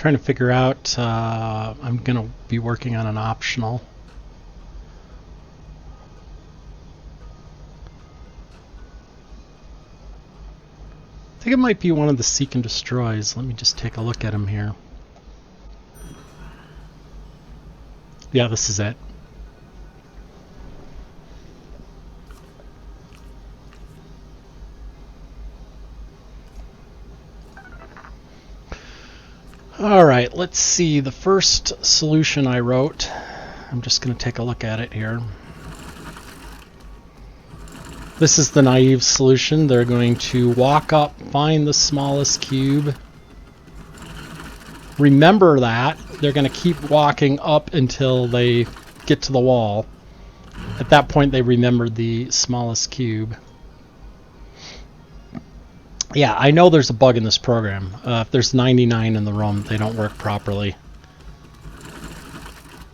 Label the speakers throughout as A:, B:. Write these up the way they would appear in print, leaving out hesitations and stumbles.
A: Trying to figure out, I'm going to be working on an optional. I think it might be one of the Seek and Destroys. Let me just take a look at them here. Yeah, this is it. Alright, let's see. The first solution I wrote, I'm just going to take a look at it here. This is the naive solution. They're going to walk up, find the smallest cube. Remember that. They're going to keep walking up until they get to the wall. At that point, they remembered the smallest cube. Yeah, I know there's a bug in this program. If there's 99 in the room, they don't work properly.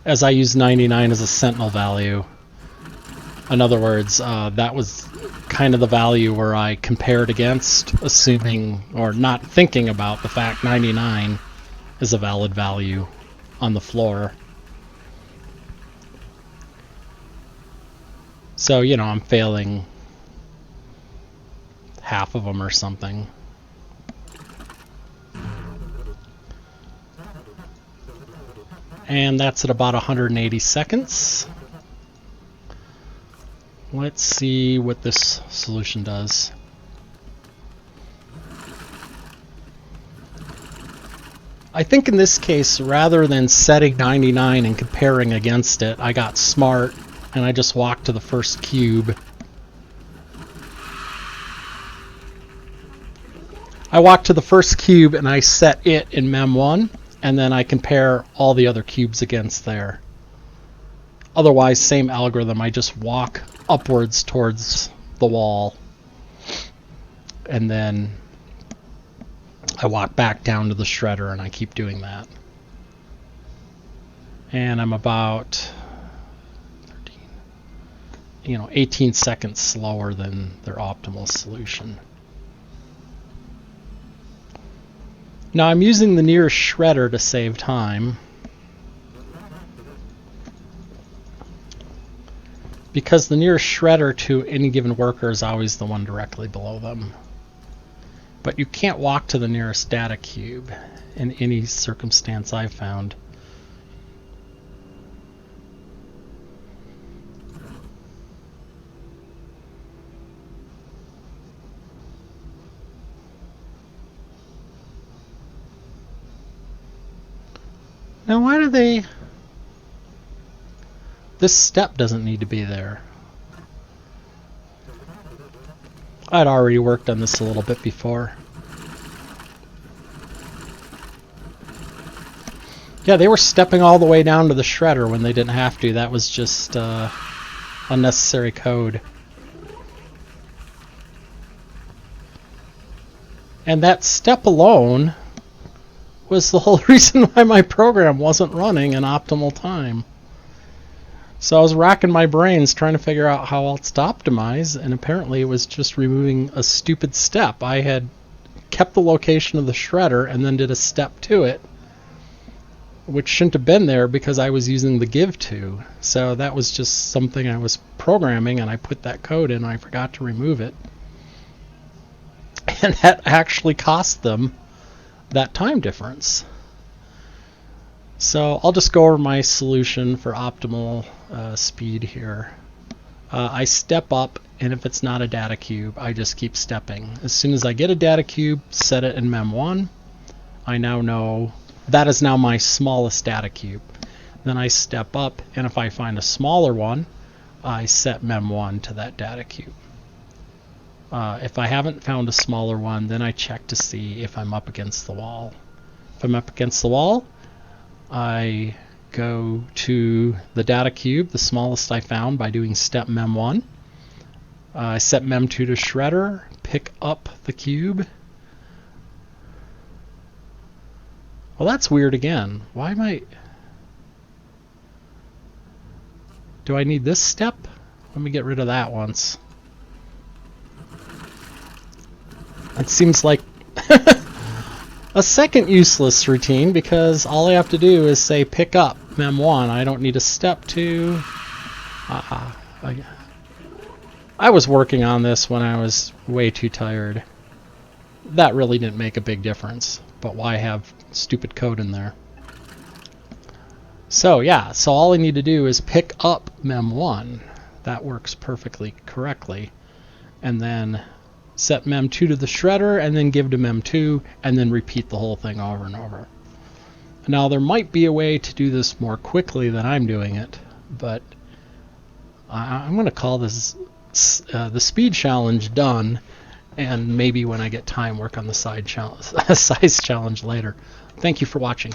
A: As I use 99 as a sentinel value. In other words, that was kind of the value where I compared against, assuming or not thinking about the fact 99 is a valid value on the floor. So, you know, I'm failing half of them or something. And that's at about 180 seconds. Let's see what this solution does. I think in this case, rather than setting 99 and comparing against it, I got smart and I just walked to the first cube. I walk to the first cube and I set it in Mem1, and then I compare all the other cubes against there. Otherwise, same algorithm, I just walk upwards towards the wall, and then I walk back down to the shredder, and I keep doing that. And I'm about 18 seconds slower than their optimal solution. Now I'm using the nearest shredder to save time, because the nearest shredder to any given worker is always the one directly below them. But you can't walk to the nearest data cube in any circumstance I've found. Now why do they... This step doesn't need to be there. I'd already worked on this a little bit before. Yeah, they were stepping all the way down to the shredder when they didn't have to. That was just unnecessary code. And that step alone was the whole reason why my program wasn't running in optimal time. So I was racking my brains trying to figure out how else to optimize, and apparently it was just removing a stupid step. I had kept the location of the shredder and then did a step to it, which shouldn't have been there because I was using the give to. So that was just something I was programming, and I put that code in and I forgot to remove it. And that actually cost them that time difference. So I'll just go over my solution for optimal speed here. I step up, and if it's not a data cube, I just keep stepping. As soon as I get a data cube, set it in Mem1. I now know that is now my smallest data cube. Then I step up, and if I find a smaller one, I set Mem1 to that data cube. If I haven't found a smaller one, then I check to see if I'm up against the wall. If I'm up against the wall, I go to the data cube, the smallest I found, by doing step Mem1. I set Mem2 to shredder, pick up the cube. Well, that's weird again. Why am I... Do I need this step? Let me get rid of that once. It seems like a second useless routine because all I have to do is say pick up mem1. I don't need a step 2. I was working on this when I was way too tired. That really didn't make a big difference, but why have stupid code in there? So yeah, so all I need to do is pick up mem1. That works perfectly correctly. And then set mem2 to the shredder, and then give to mem2, and then repeat the whole thing over and over. Now there might be a way to do this more quickly than I'm doing it, but I'm going to call this the speed challenge done, and maybe when I get time work on the size challenge later. Thank you for watching.